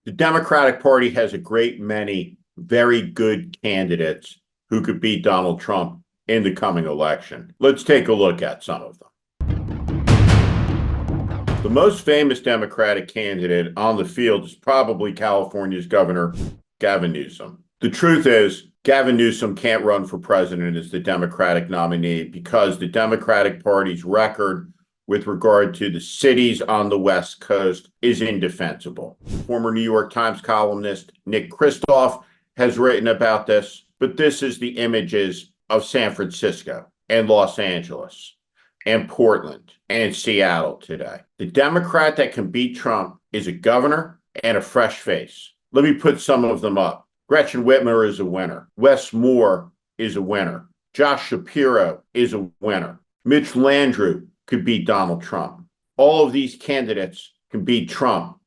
The Democratic Party has a great many very good candidates who could beat Donald Trump in the coming election. Let's take a look at some of them. The most famous Democratic candidate on the field is probably California's Governor Gavin Newsom. The truth is, Gavin Newsom can't run for president as the Democratic nominee because the Democratic Party's record with regard to the cities on the West Coast is indefensible. Former New York Times columnist Nick Kristof has written about this, but this is the images of San Francisco and Los Angeles and Portland and Seattle today. The Democrat that can beat Trump is a governor and a fresh face. Let me put some of them up. Gretchen Whitmer is a winner. Wes Moore is a winner. Josh Shapiro is a winner. Mitch Landrieu could beat Donald Trump. All of these candidates can beat Trump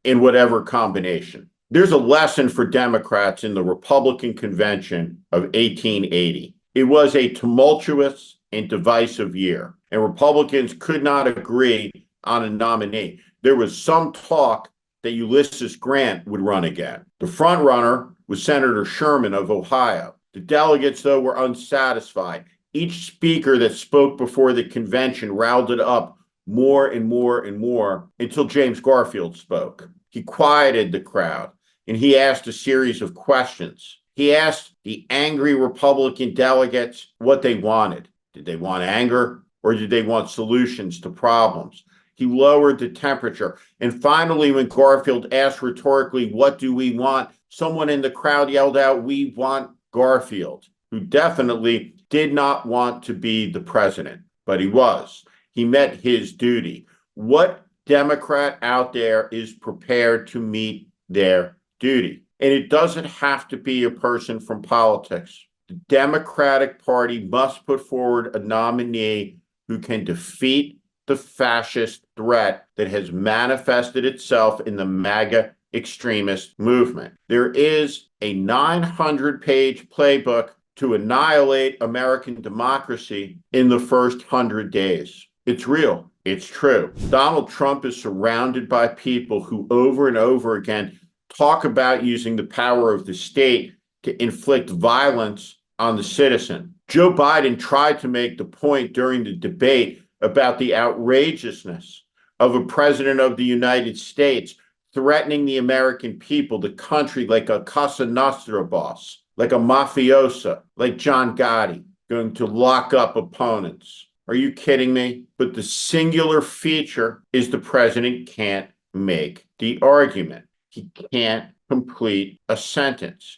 in whatever combination. There's a lesson for Democrats in the Republican convention of 1880. It was a tumultuous and divisive year, and Republicans could not agree on a nominee. There was some talk that Ulysses Grant would run again. The front runner was Senator Sherman of Ohio. The delegates, though, were unsatisfied. Each speaker that spoke before the convention riled it up more and more and more until James Garfield spoke. He quieted the crowd and he asked a series of questions. He asked the angry Republican delegates what they wanted. Did they want anger or did they want solutions to problems? He lowered the temperature. And finally, when Garfield asked rhetorically, "What do we want?" someone in the crowd yelled out, "We want Garfield," who definitely did not want to be the president, but he was. He met his duty. What Democrat out there is prepared to meet their duty? And it doesn't have to be a person from politics. The Democratic Party must put forward a nominee who can defeat the fascist threat that has manifested itself in the MAGA extremist movement. There is a 900-page playbook to annihilate American democracy in the first 100 days. It's real. It's true. Donald Trump is surrounded by people who over and over again talk about using the power of the state to inflict violence on the citizen. Joe Biden tried to make the point during the debate about the outrageousness of a president of the United States threatening the American people, the country, like a Casa Nostra boss, like a mafioso, like John Gotti, going to lock up opponents. Are you kidding me? But the singular feature is the president can't make the argument. He can't complete a sentence.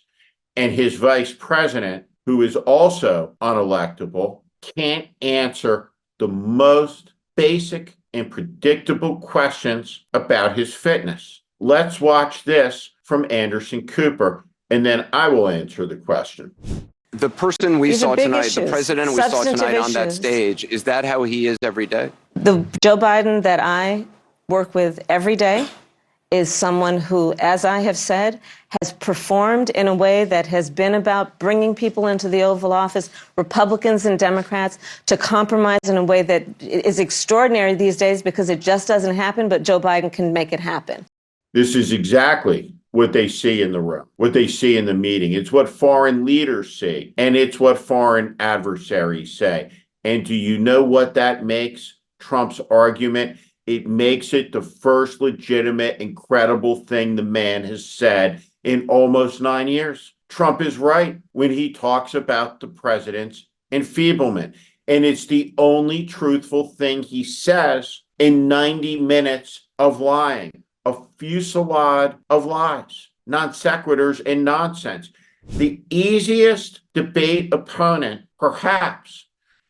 And his vice president, who is also unelectable, can't answer the most basic and predictable questions about his fitness. Let's watch this from Anderson Cooper, and then I will answer the question. The person we saw tonight, issues. the president we saw tonight on that Issues. stage, is that how he is every day? The Joe Biden that I work with every day is someone who, as I have said, has performed in a way that has been about bringing people into the Oval Office, Republicans and Democrats, to compromise in a way that is extraordinary these days because it just doesn't happen, but Joe Biden can make it happen. This is exactly what they see in the room, what they see in the meeting. It's what foreign leaders see, and it's what foreign adversaries say. And do you know what that makes Trump's argument? It makes it the first legitimate, incredible thing the man has said in almost 9 years. Trump is right when he talks about the president's enfeeblement. And it's the only truthful thing he says in 90 minutes of lying, a fusillade of lies, non sequiturs, and nonsense. The easiest debate opponent, perhaps,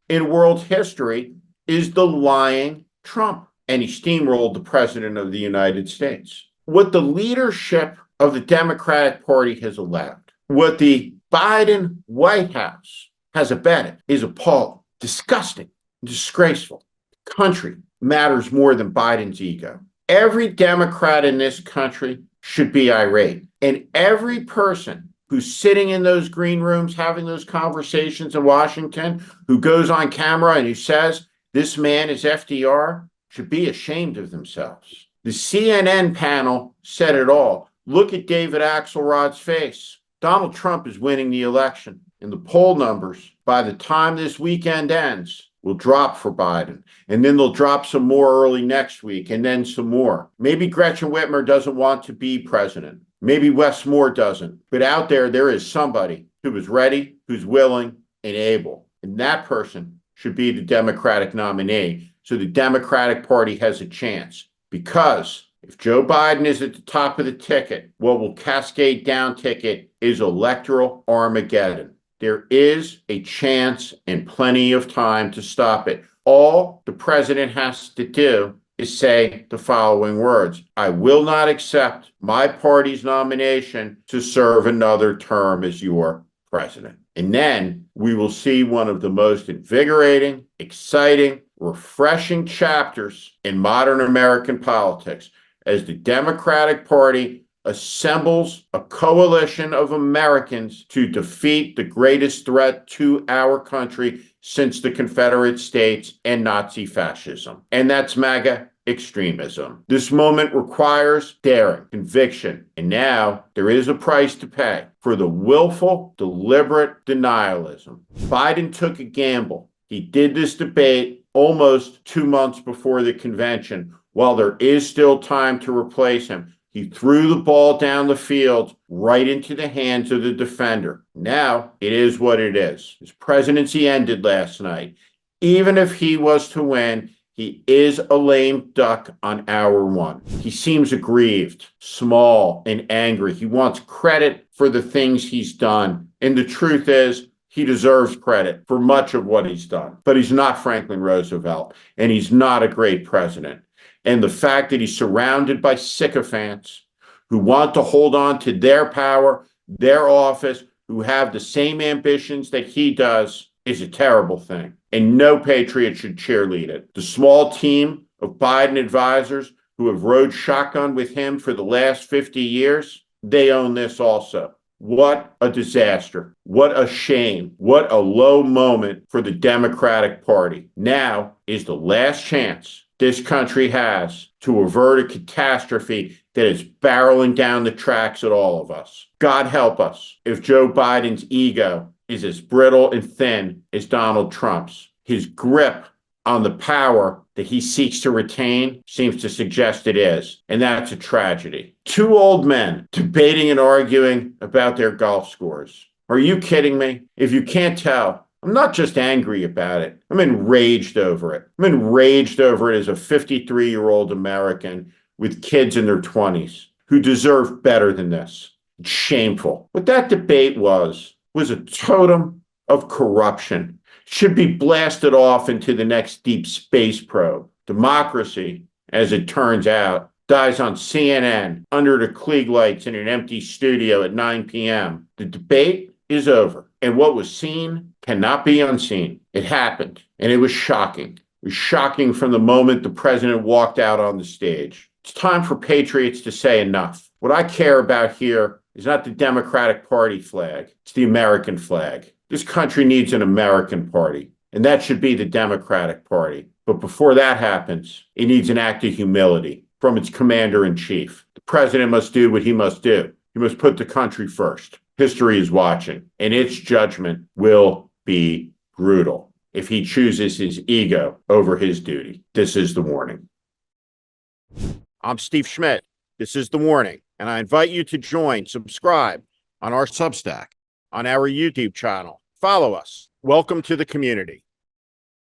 in world history is the lying Trump. And he steamrolled the president of the United States. What the leadership of the Democratic Party has allowed, what the Biden White House has abetted, is appalling, disgusting, disgraceful. The country matters more than Biden's ego. Every Democrat in this country should be irate. And every person who's sitting in those green rooms having those conversations in Washington, who goes on camera and who says, this man is FDR, should be ashamed of themselves. The CNN panel said it all. look at David Axelrod's face. Donald Trump is winning the election, and the poll numbers, by the time this weekend ends, will drop for Biden. And then they'll drop some more early next week, and then some more. Maybe Gretchen Whitmer doesn't want to be president. Maybe Wes Moore doesn't. But out there is somebody who is ready, who's willing, and able. And that person should be the Democratic nominee. So the Democratic Party has a chance. Because if Joe Biden is at the top of the ticket, what will cascade down ticket is electoral Armageddon. There is a chance and plenty of time to stop it. All the president has to do is say the following words: I will not accept my party's nomination to serve another term as your president. And then we will see one of the most invigorating, exciting, refreshing chapters in modern American politics as the Democratic Party assembles a coalition of Americans to defeat the greatest threat to our country since the Confederate States and Nazi fascism. And that's MAGA extremism. This moment requires daring, conviction, and now there is a price to pay for the willful, deliberate denialism. Biden took a gamble. He did this debate almost 2 months before the convention. While there is still time to replace him, he threw the ball down the field right into the hands of the defender. Now it is what it is. His presidency ended last night. Even if he was to win, he is a lame duck on hour one. He seems aggrieved, small, and angry. He wants credit for the things he's done. And the truth is, he deserves credit for much of what he's done. But he's not Franklin Roosevelt, and he's not a great president. And the fact that he's surrounded by sycophants who want to hold on to their power, their office, who have the same ambitions that he does, is a terrible thing. And no patriot should cheerlead it. The small team of Biden advisors who have rode shotgun with him for the last 50 years, they own this also. What a disaster. What a shame. What a low moment for the Democratic Party. Now is the last chance this country has to avert a catastrophe that is barreling down the tracks at all of us. God help us if Joe Biden's ego is as brittle and thin as Donald Trump's. His grip on the power that he seeks to retain seems to suggest it is, and that's a tragedy. Two old men debating and arguing about their golf scores. Are you kidding me? If you can't tell, I'm not just angry about it. I'm enraged over it. I'm enraged over it as a 53-year-old American with kids in their 20s who deserve better than this. It's shameful. What that debate was a totem of corruption. It should be blasted off into the next deep space probe. Democracy, as it turns out, dies on CNN under the Klieg lights in an empty studio at 9 p.m. The debate is over. And what was seen cannot be unseen. It happened, and it was shocking. It was shocking from the moment the president walked out on the stage. It's time for patriots to say enough. What I care about here is not the Democratic Party flag. It's the American flag. This country needs an American party, and that should be the Democratic Party. But before that happens, it needs an act of humility from its commander-in-chief. The president must do what he must do. He must put the country first. History is watching, and its judgment will be brutal if he chooses his ego over his duty. This is The Warning. I'm Steve Schmidt. This is The Warning, and I invite you to subscribe on our Substack, on our YouTube channel. Follow us. Welcome to the community.